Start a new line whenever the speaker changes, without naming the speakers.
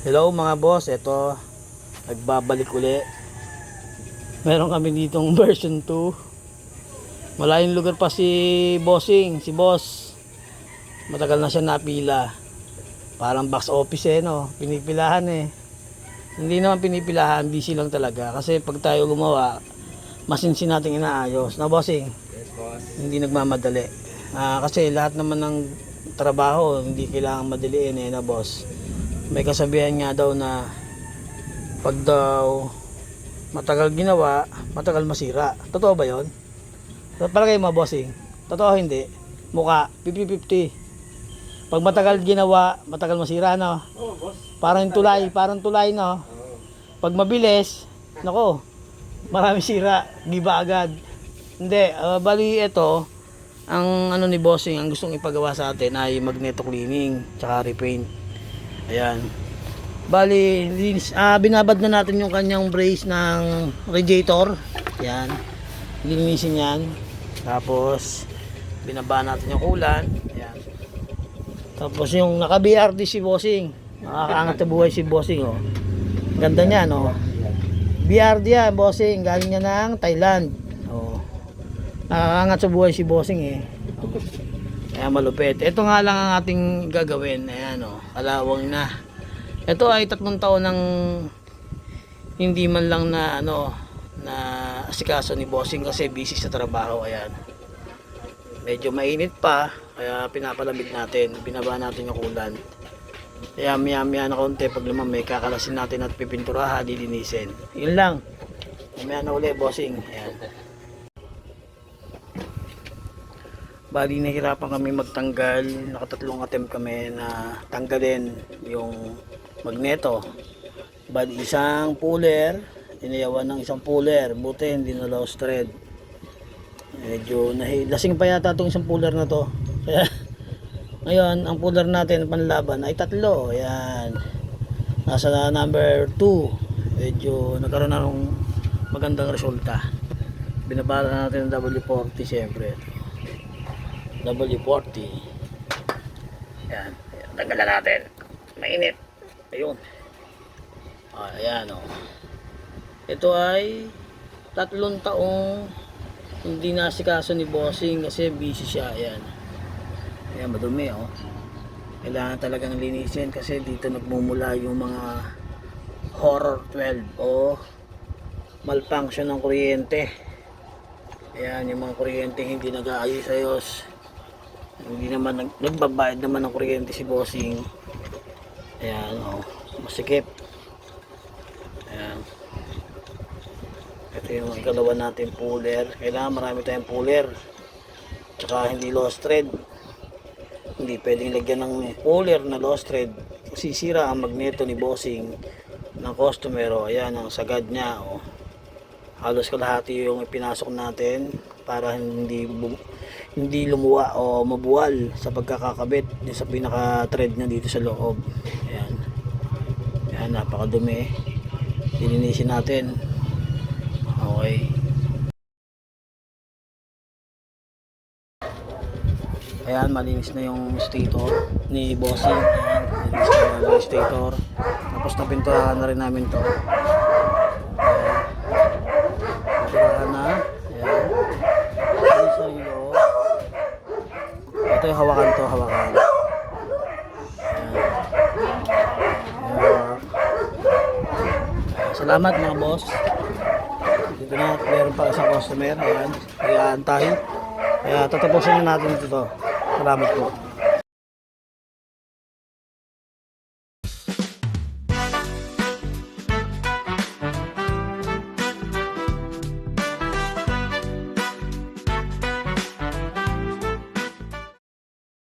Hello mga boss, eto nagbabalik uli. Meron kami ditong version 2. Malayong lugar pa si bossing, si boss. Matagal na siya napila. Parang box office no, pinipilahan Hindi naman pinipilahan, busy lang talaga. Kasi pag tayo gumawa, masinsin natin inaayos. Na bossing?
Yes, boss.
Hindi nagmamadali. Kasi lahat naman ng trabaho, hindi kailangan madaliin na boss. May kasabihan nga daw na pag daw matagal ginawa, matagal masira. Totoo ba yun? Palagay mo bossing? Totoo hindi? Mukha, 50-50. Pag matagal ginawa, matagal masira no?
Oo, boss.
Parang tulay no? Pag mabilis, nako, marami sira, giba agad. Hindi, bali ito, ang ano ni bossing, ang gustong ipagawa sa atin ay magneto cleaning, tsaka repaint. Ayan. Bali, binabad na natin yung kanyang brace ng radiator. Ayan. Linisin yan. Tapos, binaba natin yung ulan. Ayan. Tapos yung naka-BRD si bossing. Nakakaangat sa buhay si bossing, oh. Ganda niya, no? BRD yan, bossing. Galing niya ng Thailand. Oh. Nakakaangat sa buhay si bossing, Oh. Ayan, malupit. Ito nga lang ang ating gagawin. Ayan, kalawang na. Ito ay 3 taon ng hindi man lang na na asikaso ni bossing kasi busy sa trabaho. Ayan. Medyo mainit pa, kaya pinapalamig natin. Binaba natin yung ulan. Kaya maya na konti pag lumamig, kakalasin natin at pipinturahan, dilinisin. Yun lang. Maya na uli, bossing. Ayan. Bali, nahirapan kami magtanggal. Nakatatlong attempt kami na tanggalin yung magneto. Bali, isang puller, inayawan ng isang puller. Buti hindi na lost thread. Medyo lasing pa yata itong isang puller na to. Kaya ngayon, ang puller natin panlaban ay 3. Ayan. Nasa number 2. Medyo nagkaroon na ng magandang resulta. Binabara natin ng W40 siyempre. W40. Ayan. Tanggalan natin. Mainit. Ayun. Ayan Ito ay 3 taong hindi nasikaso ni bossing kasi busy siya. Ayan. Ayan, madumi Kailangan talagang linisin kasi dito nagmumula yung mga horror 12 o malfunction ng kuryente. Ayan, yung mga kuryente hindi nag-aayos-ayos. Hindi naman nagbabayad naman ng kuryente si bossing. Ayan, masikip. Ayan. Ito yung ikalawa natin puller. Kailangan marami tayong puller. Tsaka hindi lost thread. Hindi pwedeng lagyan ng puller na lost thread. Sisira ang magneto ni bossing ng customer. Ayan ang sagad niya. Halos kalahati yung ipinasok natin para hindi lumuwa o mabuwal sa pagkakakabit sa pinaka thread niya dito sa loob. Ayan. Ayan, napakadumi. Lilinisin natin. Okay. Ayan, malinis na yung stator ni bossing. Ayan, malinis na yung stator. Tapos napinturahan na rin namin to. Pinturahan na. Ayan. Ayan sa loob. Ito yung hawakan to, hawakan. Ayan. Ayan. Salamat mga boss. Dito na, meron pa isang customer. Ayan, kaya antahin. Kaya tatapusin na natin ito. Salamat po.